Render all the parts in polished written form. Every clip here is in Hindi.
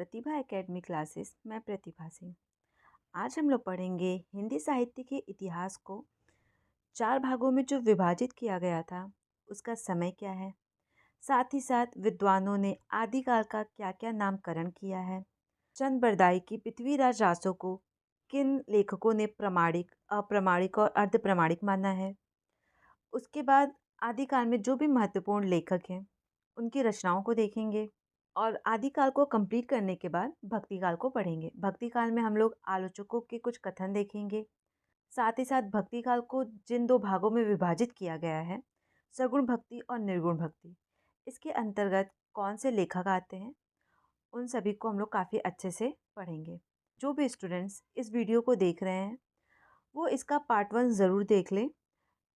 प्रतिभा एकेडमी क्लासेस। मैं प्रतिभा सिंह। आज हम लोग पढ़ेंगे हिंदी साहित्य के इतिहास को चार भागों में जो विभाजित किया गया था उसका समय क्या है, साथ ही साथ विद्वानों ने आदिकाल का क्या क्या नामकरण किया है, चंद बरदाई की पृथ्वीराज रासो को किन लेखकों ने प्रमाणिक, अप्रमाणिक और अर्ध प्रमाणिक माना है। उसके बाद आदिकाल में जो भी महत्वपूर्ण लेखक हैं उनकी रचनाओं को देखेंगे और आदिकाल को कंप्लीट करने के बाद भक्तिकाल को पढ़ेंगे। भक्तिकाल में हम लोग आलोचकों के कुछ कथन देखेंगे। साथ ही साथ भक्तिकाल को जिन दो भागों में विभाजित किया गया है, सगुण भक्ति और निर्गुण भक्ति, इसके अंतर्गत कौन से लेखक आते हैं, उन सभी को हम लोग काफ़ी अच्छे से पढ़ेंगे। जो भी स्टूडेंट्स इस वीडियो को देख रहे हैं वो इसका पार्ट 1 ज़रूर देख लें।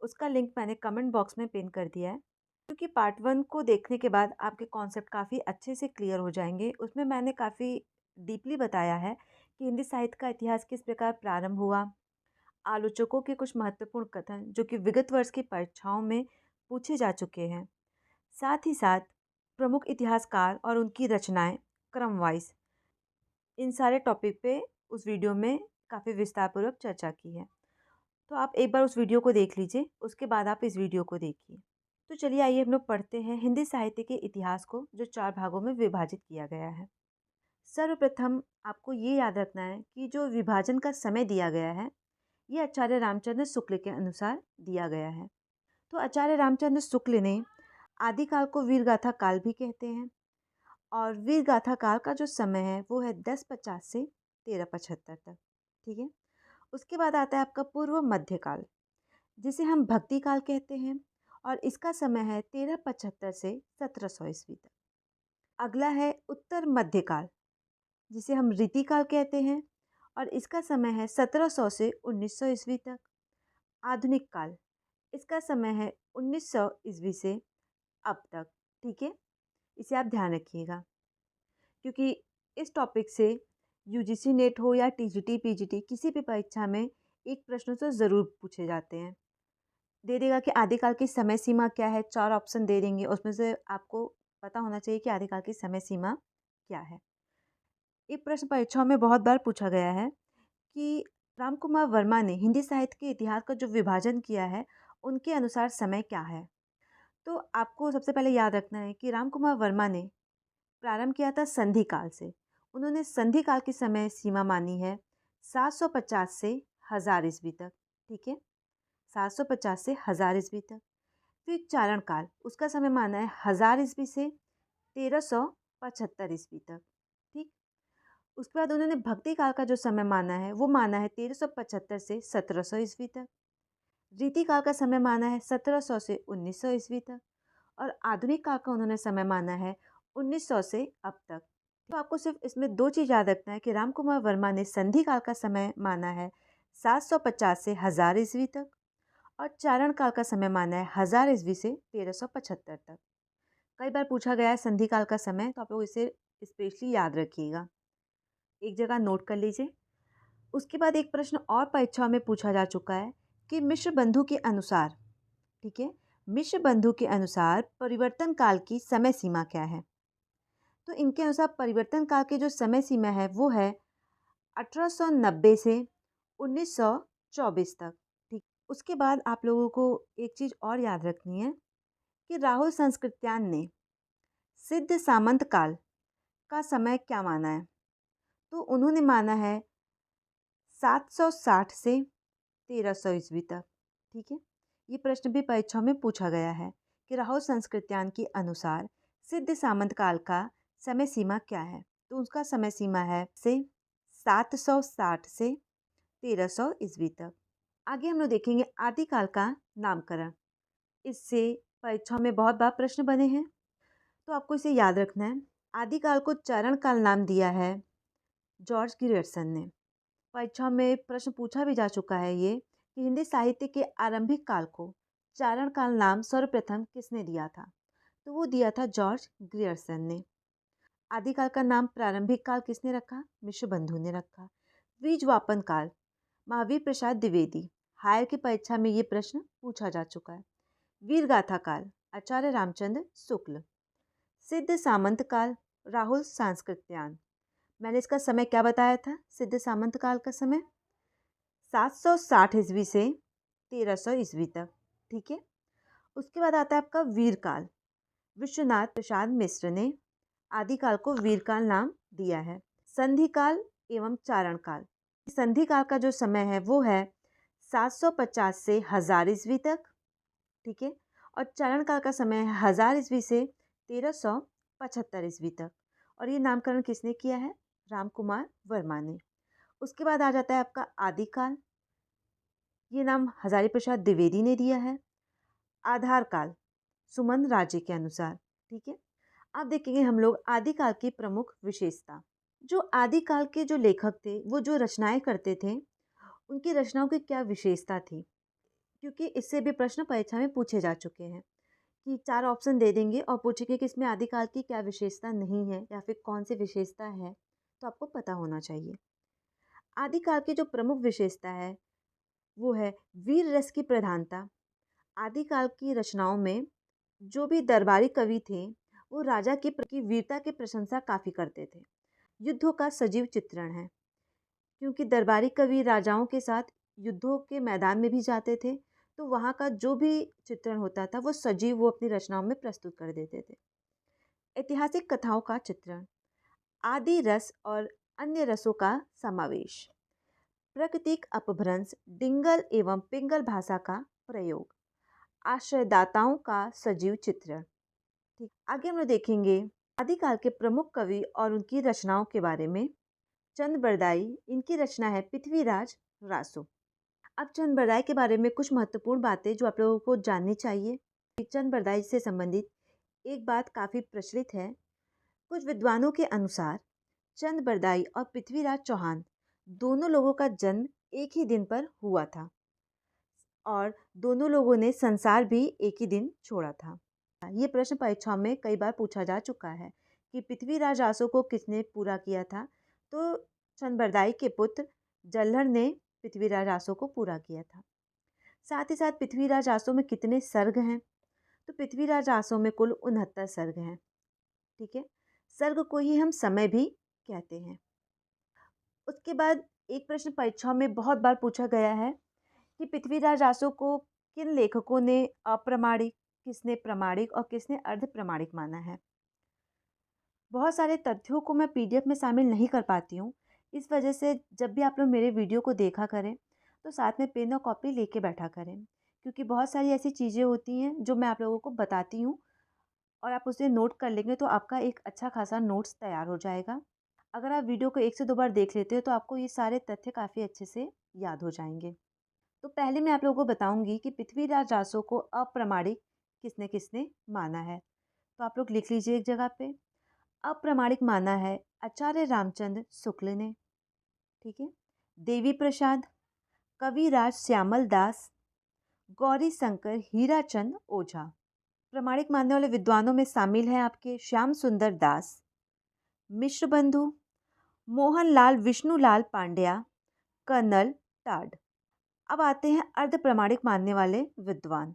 उसका लिंक मैंने कमेंट बॉक्स में पिन कर दिया है, क्योंकि पार्ट 1 को देखने के बाद आपके कॉन्सेप्ट काफ़ी अच्छे से क्लियर हो जाएंगे। उसमें मैंने काफ़ी डीपली बताया है कि हिंदी साहित्य का इतिहास किस प्रकार प्रारंभ हुआ, आलोचकों के कुछ महत्वपूर्ण कथन जो कि विगत वर्ष की परीक्षाओं में पूछे जा चुके हैं, साथ ही साथ प्रमुख इतिहासकार और उनकी रचनाएं क्रम वाइज, इन सारे टॉपिक पे उस वीडियो में काफ़ी विस्तारपूर्वक चर्चा की है। तो आप एक बार उस वीडियो को देख लीजिए, उसके बाद आप इस वीडियो को देखिए। तो चलिए आइए हम लोग पढ़ते हैं हिंदी साहित्य के इतिहास को जो चार भागों में विभाजित किया गया है। सर्वप्रथम आपको ये याद रखना है कि जो विभाजन का समय दिया गया है ये आचार्य रामचंद्र शुक्ल के अनुसार दिया गया है। तो आचार्य रामचंद्र शुक्ल ने आदिकाल को वीरगाथा काल भी कहते हैं और वीरगाथा काल का जो समय है वो है 1050 से 1375 तक। ठीक है। उसके बाद आता है आपका पूर्व मध्यकाल, जिसे हम भक्ति काल कहते हैं और इसका समय है 1375 से 1700 ईस्वी तक। अगला है उत्तर मध्यकाल, जिसे हम रीतिकाल कहते हैं और इसका समय है 1700 से 1900 ईस्वी तक। आधुनिक काल, इसका समय है 1900 ईस्वी से अब तक। ठीक है, इसे आप ध्यान रखिएगा, क्योंकि इस टॉपिक से यूजीसी नेट हो या टीजीटी पीजीटी किसी भी परीक्षा में एक प्रश्न तो ज़रूर पूछे जाते हैं। दे देगा कि आदिकाल की समय सीमा क्या है, 4 ऑप्शन दे देंगे, उसमें से आपको पता होना चाहिए कि आदिकाल की समय सीमा क्या है। ये प्रश्न परीक्षाओं में बहुत बार पूछा गया है कि राम कुमार वर्मा ने हिंदी साहित्य के इतिहास का जो विभाजन किया है उनके अनुसार समय क्या है। तो आपको सबसे पहले याद रखना है कि राम कुमार वर्मा ने प्रारंभ किया था संधि काल से। उन्होंने संधि काल की समय सीमा मानी है 750 से 1000 ईस्वी तक। ठीक है, 750 से 1000 ईस्वी तक। फिर चारण काल, उसका समय माना है 1000 ईस्वी से 1375 ईस्वी तक। ठीक। उसके बाद उन्होंने भक्ति काल का जो समय माना है वो माना है 1375 से 1700 ईस्वी तक। रीति काल का समय माना है 1700 से 1900 ईस्वी तक और आधुनिक काल का उन्होंने समय माना है 1900 से अब तक। तो आपको सिर्फ इसमें दो चीज़ याद रखना है कि राम कुमार वर्मा ने संधि काल का समय माना है 750 से 1000 ईस्वी तक और चारण काल का समय माना है 1000 ईस्वी से 1375 तक। कई बार पूछा गया है संधि काल का समय, तो आप लोग इसे स्पेशली याद रखिएगा, एक जगह नोट कर लीजिए। उसके बाद एक प्रश्न और परीक्षा में पूछा जा चुका है कि मिश्र बंधु के अनुसार, ठीक है, मिश्र बंधु के अनुसार परिवर्तन काल की समय सीमा क्या है। तो इनके अनुसार परिवर्तन काल की जो समय सीमा है वो है 1890 से 1924 तक। ठीक। उसके बाद आप लोगों को एक चीज़ और याद रखनी है कि राहुल संस्कृत्यान ने सिद्ध सामंत काल का समय क्या माना है। तो उन्होंने माना है 760 से 1300 ईस्वी तक। ठीक है, ये प्रश्न भी परीक्षा में पूछा गया है कि राहुल संस्कृत्यान के अनुसार सिद्ध सामंत काल का समय सीमा क्या है। तो उसका समय सीमा है से 760 से 1300 ईस्वी तक। आगे हम लोग देखेंगे आदिकाल का नामकरण। इससे परीक्षा में बहुत बार प्रश्न बने हैं, तो आपको इसे याद रखना है। आदिकाल को चारण काल नाम दिया है जॉर्ज ग्रियर्सन ने। परीक्षा में प्रश्न पूछा भी जा चुका है ये कि हिंदी साहित्य के आरंभिक काल को चारण काल नाम सर्वप्रथम किसने दिया था। तो वो दिया था जॉर्ज ग्रियर्सन ने। आदिकाल का नाम प्रारंभिक काल किसने रखा, मिश्र बंधु ने रखा। बीजवापन काल महावीर प्रसाद द्विवेदी, हायर की परीक्षा में ये प्रश्न पूछा जा चुका है। वीरगाथा काल आचार्य रामचंद्र शुक्ल। सिद्ध सामंत काल राहुल सांस्कृत्यान। मैंने इसका समय क्या बताया था? सिद्ध सामंत काल का समय 760 ईस्वी से 1300 ईस्वी तक। ठीक है। उसके बाद आता है आपका वीरकाल। विश्वनाथ प्रसाद मिश्र ने आदिकाल को वीरकाल नाम दिया है। संधि काल एवं चारण काल। संधि काल का जो समय है वो है 750 से 1000 ईस्वी तक। ठीक है। और चारण काल का समय है 1000 ईस्वी से 1375 ईस्वी तक। और ये नामकरण किसने किया है? राम कुमार वर्मा ने। उसके बाद आ जाता है आपका आदिकाल। ये नाम हजारी प्रसाद द्विवेदी ने दिया है। आधार काल सुमन राजे के अनुसार। ठीक है। अब देखेंगे हम लोग आदिकाल की प्रमुख विशेषता। जो आदिकाल के जो लेखक थे वो जो रचनाएं करते थे उनकी रचनाओं की क्या विशेषता थी, क्योंकि इससे भी प्रश्न परीक्षा में पूछे जा चुके हैं कि 4 ऑप्शन दे देंगे और पूछेंगे कि इसमें आदिकाल की क्या विशेषता नहीं है या फिर कौन सी विशेषता है, तो आपको पता होना चाहिए। आदिकाल की जो प्रमुख विशेषता है वो है वीर रस की प्रधानता। आदिकाल की रचनाओं में जो भी दरबारी कवि थे वो राजा की वीरता की प्रशंसा काफ़ी करते थे। युद्धों का सजीव चित्रण है, क्योंकि दरबारी कवि राजाओं के साथ युद्धों के मैदान में भी जाते थे, तो वहाँ का जो भी चित्रण होता था वो सजीव वो अपनी रचनाओं में प्रस्तुत कर देते थे। ऐतिहासिक कथाओं का चित्रण, आदि रस और अन्य रसों का समावेश, प्राकृतिक अपभ्रंश, डिंगल एवं पिंगल भाषा का प्रयोग, आश्रयदाताओं का सजीव चित्रण। ठीक, आगे हम लोग देखेंगे आदिकाल के प्रमुख कवि और उनकी रचनाओं के बारे में। चंद बरदाई, इनकी रचना है पृथ्वीराज रासो। अब चंद बरदाई के बारे में कुछ महत्वपूर्ण बातें जो आप लोगों को जाननी चाहिए। चंद बरदाई से संबंधित एक बात काफ़ी प्रचलित है। कुछ विद्वानों के अनुसार चंद बरदाई और पृथ्वीराज चौहान दोनों लोगों का जन्म एक ही दिन पर हुआ था और दोनों लोगों ने संसार भी एक ही दिन छोड़ा था। ये प्रश्न परीक्षा में कई बार पूछा जा चुका है कि पृथ्वीराज रासो को किसने पूरा किया था, तो चंद बरदाई के पुत्र जल्हड़ ने पृथ्वीराज रासो को पूरा किया था। साथ ही साथ पृथ्वीराज रासो में कितने सर्ग हैं, तो पृथ्वीराज रासो में कुल 69 सर्ग हैं। ठीक है। सर्ग को ही हम समय भी कहते हैं। उसके बाद एक प्रश्न परीक्षा में बहुत बार पूछा गया है कि पृथ्वीराज रासो को किन लेखकों ने अप्रमाणिक, किसने प्रमाणिक और किसने अर्ध प्रमाणिक माना है। बहुत सारे तथ्यों को मैं पीडीएफ में शामिल नहीं कर पाती हूँ, इस वजह से जब भी आप लोग मेरे वीडियो को देखा करें तो साथ में पेन और कॉपी लेके बैठा करें, क्योंकि बहुत सारी ऐसी चीज़ें होती हैं जो मैं आप लोगों को बताती हूँ और आप उसे नोट कर लेंगे तो आपका एक अच्छा खासा नोट्स तैयार हो जाएगा। अगर आप वीडियो को 1 से 2 बार देख लेते हो तो आपको ये सारे तथ्य काफ़ी अच्छे से याद हो जाएंगे। तो पहले मैं आप लोगों को बताऊंगी कि पृथ्वीराज रासो को अप्रमाणिक किसने किसने माना है। तो आप लोग लिख लीजिए एक जगह पे। अप्रमाणिक माना है आचार्य रामचंद्र शुक्ल ने। ठीक है। देवी प्रसाद, कविराज श्यामल दास, गौरी शंकर हीराचंद ओझा। प्रमाणिक मानने वाले विद्वानों में शामिल हैं आपके श्याम सुंदर दास, मिश्र बंधु, मोहनलाल विष्णुलाल पांड्या, कर्नल टाड। अब आते हैं अर्ध प्रमाणिक मानने वाले विद्वान।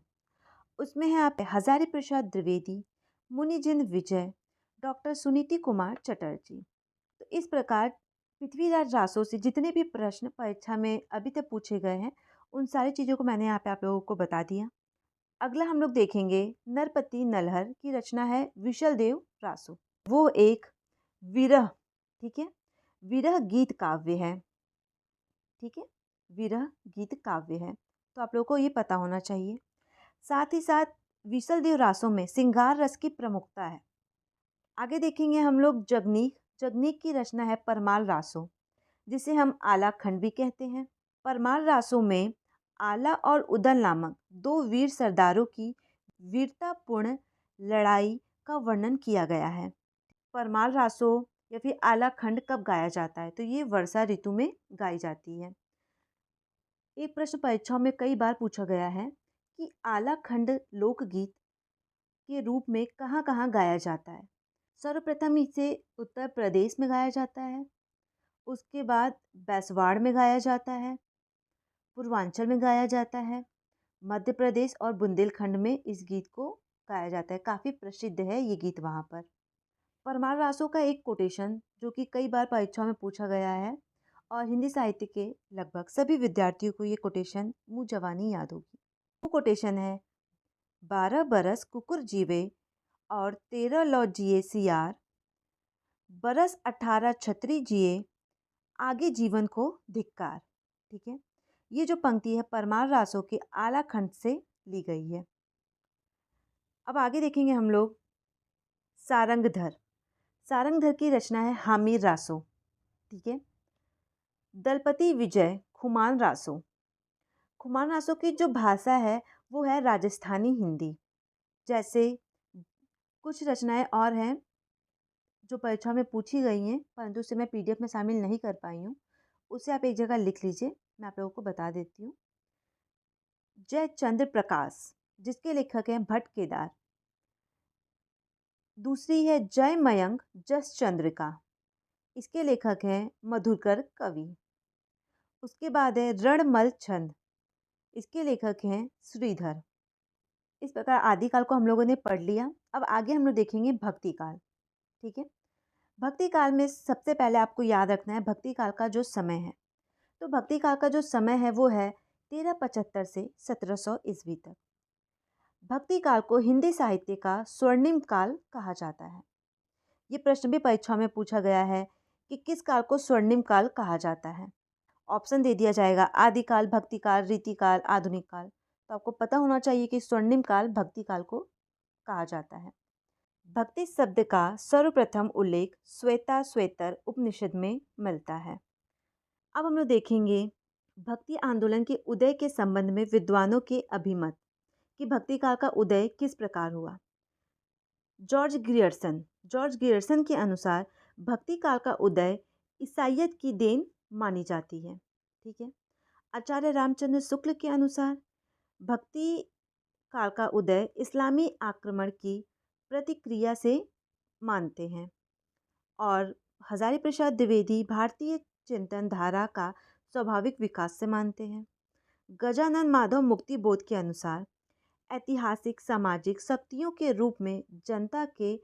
उसमें है आप हजारी प्रसाद द्विवेदी, मुनिजिंद विजय, डॉक्टर सुनीति कुमार चटर्जी। तो इस प्रकार पृथ्वीराज रासो से जितने भी प्रश्न परीक्षा में अभी तक पूछे गए हैं उन सारी चीज़ों को मैंने यहाँ पे आप लोगों को बता दिया। अगला हम लोग देखेंगे नरपति नलहर की रचना है विशल देव रासो। वो एक विरह, ठीक है, विरह गीत काव्य है। ठीक है। विरह गीत काव्य है, तो आप लोगों को ये पता होना चाहिए। साथ ही साथ विशल देव रासो में श्रृंगार रस की प्रमुखता है। आगे देखेंगे हम लोग जगनीक। जगनीक की रचना है परमाल रासो, जिसे हम आला खंड भी कहते हैं। परमाल रासो में आला और उदल नामक दो वीर सरदारों की वीरतापूर्ण लड़ाई का वर्णन किया गया है। परमाल रासो या फिर आला खंड कब गाया जाता है, तो ये वर्षा ऋतु में गाई जाती है। एक प्रश्न परीक्षाओं में कई बार पूछा गया है कि आला खंड लोकगीत के रूप में कहाँ कहाँ गाया जाता है। सर्वप्रथम इसे उत्तर प्रदेश में गाया जाता है, उसके बाद बैसवाड़ में गाया जाता है, पूर्वांचल में गाया जाता है, मध्य प्रदेश और बुंदेलखंड में इस गीत को गाया जाता है। काफ़ी प्रसिद्ध है ये गीत वहाँ पर। परमार रासो का एक कोटेशन जो कि कई बार परीक्षाओं में पूछा गया है और हिंदी साहित्य के लगभग सभी विद्यार्थियों को ये कोटेशन मुँह जबानी याद होगी। वो कोटेशन है, 12 बरस कुकुर जीवे और 13 लौ जिए सियार, बरस 18 छतरी जिए, आगे जीवन को धिक्कार। ठीक है, ये जो पंक्ति है परमार रासो के आला खंड से ली गई है। अब आगे देखेंगे हम लोग सारंगधर। सारंगधर की रचना है हामिर रासो। ठीक है, दलपति विजय खुमान रासो। खुमान रासो की जो भाषा है वो है राजस्थानी हिंदी। जैसे कुछ रचनाएं और हैं जो परीक्षा में पूछी गई हैं, परंतु उसे मैं पीडीएफ में शामिल नहीं कर पाई हूँ, उसे आप एक जगह लिख लीजिए, मैं आप लोगों को बता देती हूँ। जय चंद्र प्रकाश, जिसके लेखक हैं भट्ट केदार। दूसरी है जय मयंक जस चंद्रिका, इसके लेखक हैं मधुकर कवि। उसके बाद है रणमल छंद, इसके लेखक हैं श्रीधर। इस प्रकार आदिकाल को हम लोगों ने पढ़ लिया। अब आगे हम लोग देखेंगे भक्ति काल। ठीक है, भक्ति काल में सबसे पहले आपको याद रखना है भक्ति काल का जो समय है। तो भक्ति काल का जो समय है वो है 1375 से 1700 ईस्वी तक। भक्ति काल को हिंदी साहित्य का स्वर्णिम काल कहा जाता है। ये प्रश्न भी परीक्षा में पूछा गया है कि किस काल को स्वर्णिम काल कहा जाता है। ऑप्शन दे दिया जाएगा, आदिकाल, भक्ति काल, रीतिकाल, आधुनिक काल। तो आपको पता होना चाहिए कि स्वर्णिम काल भक्ति काल को कहा जाता है। भक्ति शब्द का सर्वप्रथम उल्लेख श्वेता श्वेतर उपनिषद में मिलता है। अब हम लोग देखेंगे भक्ति आंदोलन के उदय के संबंध में विद्वानों के अभिमत कि भक्ति काल का उदय किस प्रकार हुआ। जॉर्ज गियर्सन के अनुसार भक्ति काल का उदय ईसाइयत की देन मानी जाती है। ठीक है, आचार्य रामचंद्र शुक्ल के अनुसार भक्ति काल का उदय इस्लामी आक्रमण की प्रतिक्रिया से मानते हैं और हजारी प्रसाद द्विवेदी भारतीय चिंतन धारा का स्वाभाविक विकास से मानते हैं। गजानन माधव मुक्ति बोध के अनुसार ऐतिहासिक सामाजिक शक्तियों के रूप में जनता के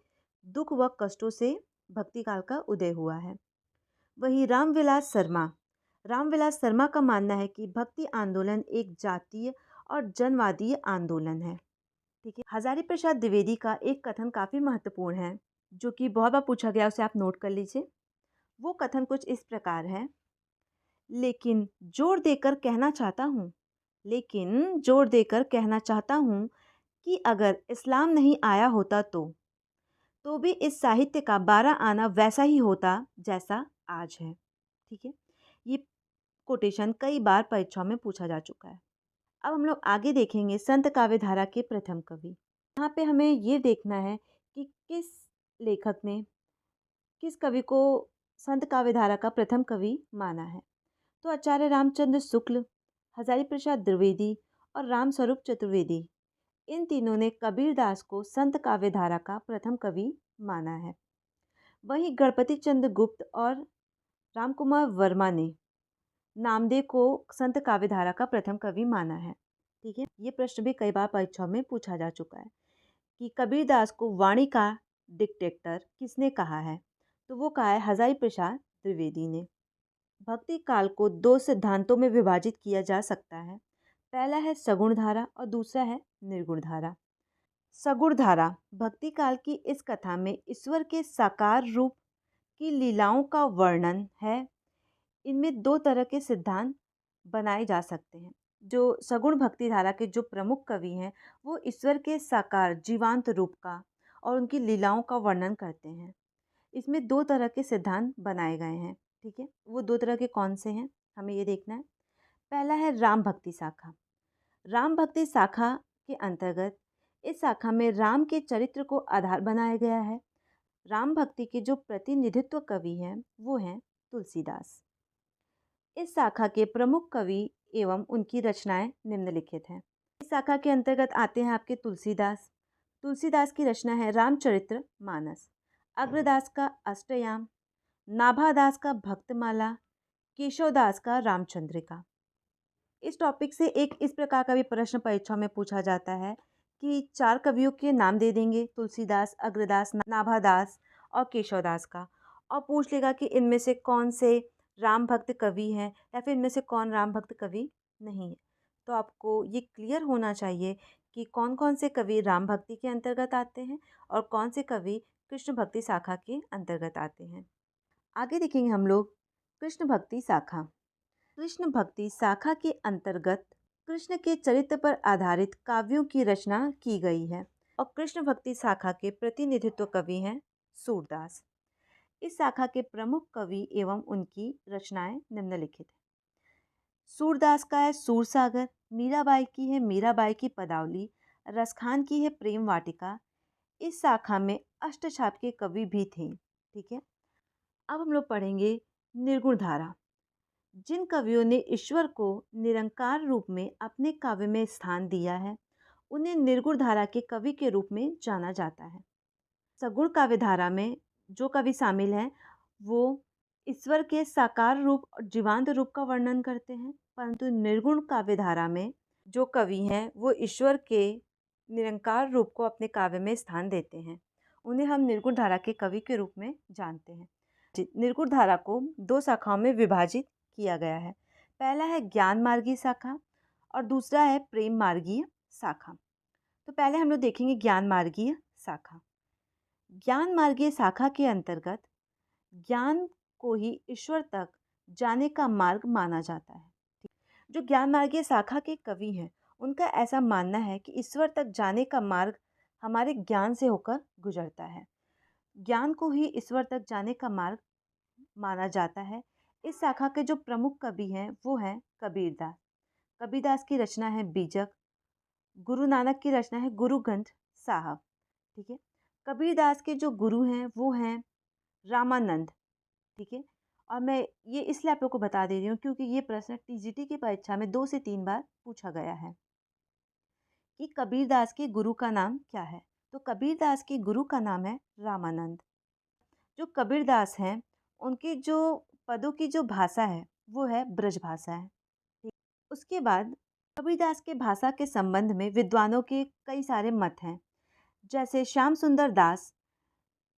दुख व कष्टों से भक्ति काल का उदय हुआ है। वहीं रामविलास शर्मा का मानना है कि भक्ति आंदोलन एक जातीय और जनवादी आंदोलन है। ठीक है, हजारी प्रसाद द्विवेदी का एक कथन काफ़ी महत्वपूर्ण है जो कि बहुत बार पूछा गया, उसे आप नोट कर लीजिए। वो कथन कुछ इस प्रकार है, लेकिन जोर देकर कहना चाहता हूँ कि अगर इस्लाम नहीं आया होता तो भी इस साहित्य का 12 आना वैसा ही होता जैसा आज है। ठीक है, ये कोटेशन कई बार परीक्षाओं में पूछा जा चुका है। अब हम लोग आगे देखेंगे संत काव्य धारा के प्रथम कवि। यहाँ पे हमें ये देखना है कि किस लेखक ने किस कवि को संत काव्य धारा का प्रथम कवि माना है। तो आचार्य रामचंद्र शुक्ल, हजारी प्रसाद द्विवेदी और रामस्वरूप चतुर्वेदी, इन तीनों ने कबीरदास को संत काव्य धारा का प्रथम कवि माना है। वहीं गणपति चंद्र गुप्त और रामकुमार वर्मा ने नामदेव को संत काव्य धारा का प्रथम कवि माना है। ठीक है, ये प्रश्न भी कई बार परीक्षाओं में पूछा जा चुका है कि कबीरदास को वाणी का डिक्टेटर किसने कहा है। तो वो कहा है हजारी प्रसाद द्विवेदी ने। भक्ति काल को दो सिद्धांतों में विभाजित किया जा सकता है। पहला है सगुण धारा और दूसरा है निर्गुण धारा। सगुण धारा भक्ति काल की इस कथा में ईश्वर के साकार रूप की लीलाओं का वर्णन है। इनमें दो तरह के सिद्धांत बनाए जा सकते हैं। जो सगुण भक्ति धारा के जो प्रमुख कवि हैं वो ईश्वर के साकार जीवांत रूप का और उनकी लीलाओं का वर्णन करते हैं। इसमें दो तरह के सिद्धांत बनाए गए हैं। ठीक है, वो दो तरह के कौन से हैं हमें ये देखना है। पहला है राम भक्ति शाखा। राम भक्ति शाखा के अंतर्गत इस शाखा में राम के चरित्र को आधार बनाया गया है। राम भक्ति के जो प्रतिनिधित्व कवि हैं वो हैं तुलसीदास। इस शाखा के प्रमुख कवि एवं उनकी रचनाएं निम्नलिखित हैं। इस शाखा के अंतर्गत आते हैं आपके तुलसीदास की रचना है रामचरित्र मानस, अग्रदास का अष्टयाम, नाभादास का भक्तमाला, केशवदास का रामचंद्रिका। इस टॉपिक से एक इस प्रकार का भी प्रश्न परीक्षा में पूछा जाता है कि चार कवियों के नाम दे देंगे, तुलसीदास, अग्रदास, नाभादास और केशवदास का, और पूछ लेगा कि इनमें से कौन से राम भक्त कवि हैं या फिर इनमें से कौन राम भक्त कवि नहीं है। तो आपको ये क्लियर होना चाहिए कि कौन कौन से कवि राम भक्ति के अंतर्गत आते हैं और कौन से कवि कृष्ण भक्ति शाखा के अंतर्गत आते हैं। आगे देखेंगे हम लोग कृष्ण भक्ति शाखा। कृष्ण भक्ति शाखा के अंतर्गत कृष्ण के चरित्र पर आधारित काव्यों की रचना की गई है और कृष्ण भक्ति शाखा के प्रतिनिधित्व कवि हैं सूरदास। इस शाखा के प्रमुख कवि एवं उनकी रचनाएं निम्नलिखित हैं। सूरदास का है सूरसागर, मीराबाई की है मीराबाई की पदावली, रसखान की है प्रेम वाटिका। इस शाखा में अष्टछाप के कवि भी थे। ठीक है, अब हम लोग पढ़ेंगे निर्गुण धारा। जिन कवियों ने ईश्वर को निरंकार रूप में अपने काव्य में स्थान दिया है उन्हें निर्गुण धारा के कवि के रूप में जाना जाता है। सगुण काव्य धारा में जो कवि शामिल हैं वो ईश्वर के साकार रूप और जीवांत रूप का वर्णन करते हैं, परंतु निर्गुण काव्य धारा में जो कवि हैं वो ईश्वर के निरंकार रूप को अपने काव्य में स्थान देते हैं। उन्हें हम निर्गुण धारा के कवि के रूप में जानते हैं। निर्गुण धारा को दो शाखाओं में विभाजित किया गया है। पहला है ज्ञान मार्गी शाखा और दूसरा है प्रेम मार्गीय शाखा। तो पहले हम लोग देखेंगे ज्ञान मार्गीय शाखा। ज्ञान मार्गीय शाखा के अंतर्गत ज्ञान को ही ईश्वर तक जाने का मार्ग माना जाता है। जो ज्ञान मार्गीय शाखा के कवि हैं उनका ऐसा मानना है कि ईश्वर तक जाने का मार्ग हमारे ज्ञान से होकर गुजरता है। ज्ञान को ही ईश्वर तक जाने का मार्ग माना जाता है। इस शाखा के जो प्रमुख कवि हैं वो हैं कबीरदास। कबीरदास की रचना है बीजक। गुरु नानक की रचना है गुरु ग्रंथ साहब। ठीक है, कबीरदास के जो गुरु हैं वो हैं रामानंद। ठीक है, और मैं ये इसलिए आप लोग को बता दे रही हूँ क्योंकि ये प्रश्न टीजीटी की परीक्षा में 2 से 3 बार पूछा गया है कि कबीरदास के गुरु का नाम क्या है। तो कबीरदास के गुरु का नाम है रामानंद। जो कबीरदास हैं उनकी जो पदों की जो भाषा है वो है ब्रज भाषा है। ठीक। उसके बाद कबीरदास के भाषा के संबंध में विद्वानों के कई सारे मत हैं। जैसे श्याम सुंदर दास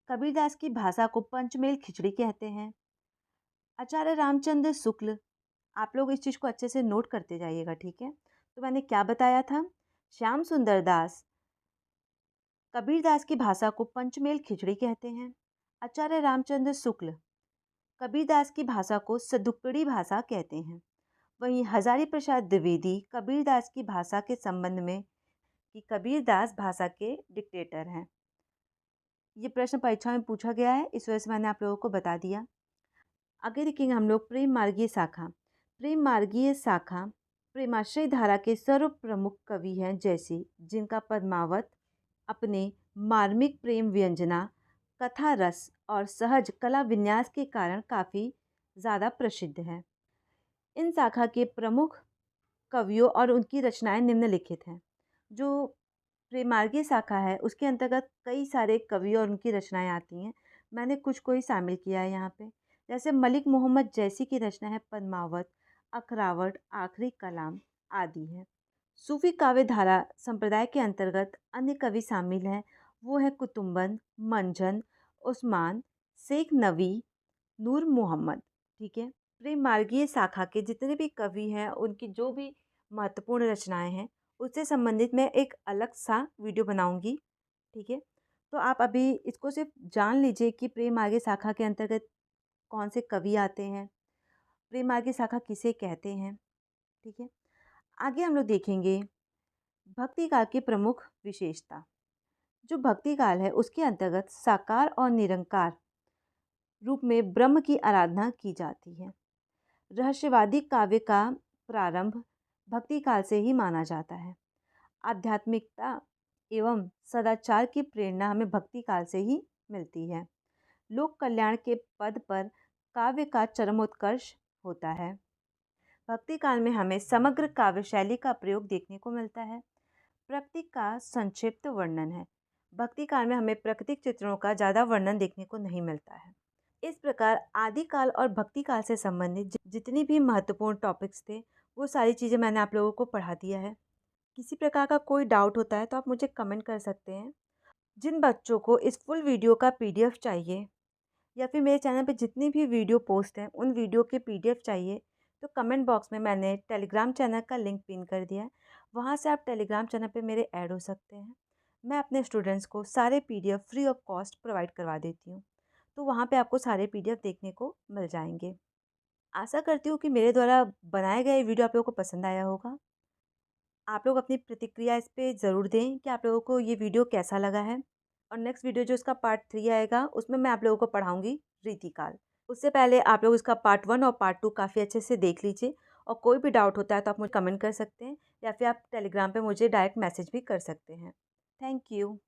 कबीरदास की भाषा को पंचमेल खिचड़ी कहते हैं। आचार्य रामचंद्र शुक्ल, आप लोग इस चीज़ को अच्छे से नोट करते जाइएगा। ठीक है, तो मैंने क्या बताया था, श्याम सुंदर दास कबीरदास की भाषा को पंचमेल खिचड़ी कहते हैं। आचार्य रामचंद्र शुक्ल कबीरदास की भाषा को सदुक्कड़ी भाषा कहते हैं। वहीं हजारी प्रसाद द्विवेदी कबीरदास की भाषा के संबंध में कि कबीरदास भाषा के डिक्टेटर हैं। ये प्रश्न परीक्षा में पूछा गया है, इस वजह से मैंने आप लोगों को बता दिया। आगे देखेंगे हम लोग प्रेम मार्गीय शाखा। प्रेम मार्गीय शाखा प्रेमाश्रय धारा के सर्व प्रमुख कवि हैं जैसे जिनका पद्मावत अपने मार्मिक प्रेम व्यंजना, कथा रस और सहज कला विन्यास के कारण काफ़ी ज़्यादा प्रसिद्ध है। इन शाखा के प्रमुख कवियों और उनकी रचनाएं निम्नलिखित हैं। जो प्रेमार्गीय शाखा है उसके अंतर्गत कई सारे कवि और उनकी रचनाएं आती हैं। मैंने कुछ को ही शामिल किया है यहाँ पे। जैसे मलिक मोहम्मद जैसी की रचना है पद्मावत, अखरावट, आखिरी कलाम आदि है। सूफी काव्य धारा संप्रदाय के अंतर्गत अन्य कवि शामिल हैं, वो है कुतुम्बन, मंझन, उस्मान, शेख नवी, नूर मोहम्मद। ठीक है, प्रेम मार्गीय शाखा के जितने भी कवि हैं उनकी जो भी महत्वपूर्ण रचनाएं हैं उससे संबंधित मैं एक अलग सा वीडियो बनाऊंगी। ठीक है, तो आप अभी इसको सिर्फ जान लीजिए कि प्रेम मार्गीय शाखा के अंतर्गत कौन से कवि आते हैं, प्रेम मार्गीय शाखा किसे कहते हैं। ठीक है, आगे हम लोग देखेंगे भक्ति काल की प्रमुख विशेषता। जो भक्ति काल है उसके अंतर्गत साकार और निरंकार रूप में ब्रह्म की आराधना की जाती है। रहस्यवादी काव्य का प्रारंभ भक्ति काल से ही माना जाता है। आध्यात्मिकता एवं सदाचार की प्रेरणा हमें भक्ति काल से ही मिलती है। लोक कल्याण के पद पर काव्य का चरमोत्कर्ष होता है। भक्ति काल में हमें समग्र काव्य शैली का प्रयोग देखने को मिलता है। प्रकृति का संक्षिप्त वर्णन है। भक्ति काल में हमें प्राकृतिक चित्रों का ज़्यादा वर्णन देखने को नहीं मिलता है। इस प्रकार आदिकाल और भक्ति काल से संबंधित जितनी भी महत्वपूर्ण टॉपिक्स थे वो सारी चीज़ें मैंने आप लोगों को पढ़ा दिया है। किसी प्रकार का कोई डाउट होता है तो आप मुझे कमेंट कर सकते हैं। जिन बच्चों को इस फुल वीडियो का पीडीएफ चाहिए या फिर मेरे चैनल पे जितनी भी वीडियो पोस्ट हैं उन वीडियो के पीडीएफ चाहिए, तो कमेंट बॉक्स में मैंने टेलीग्राम चैनल का लिंक पिन कर दिया है। वहाँ से आप टेलीग्राम चैनल पे मेरे ऐड हो सकते हैं। मैं अपने स्टूडेंट्स को सारे PDF free of cost provide करवा देती हूँ, तो वहाँ पे आपको सारे पीडीएफ देखने को मिल जाएंगे। आशा करती हूँ कि मेरे द्वारा बनाया गया ये वीडियो आप लोगों को पसंद आया होगा। आप लोग अपनी प्रतिक्रिया इस पे ज़रूर दें कि आप लोगों को ये वीडियो कैसा लगा है। और नेक्स्ट वीडियो जो इसका पार्ट 3 आएगा उसमें मैं आप लोगों को पढ़ाऊँगी रीतिकाल। उससे पहले आप लोग इसका पार्ट 1 और पार्ट 2 काफ़ी अच्छे से देख लीजिए, और कोई भी डाउट होता है तो आप मुझे कमेंट कर सकते हैं या फिर आप टेलीग्राम पे मुझे डायरेक्ट मैसेज भी कर सकते हैं। Thank you.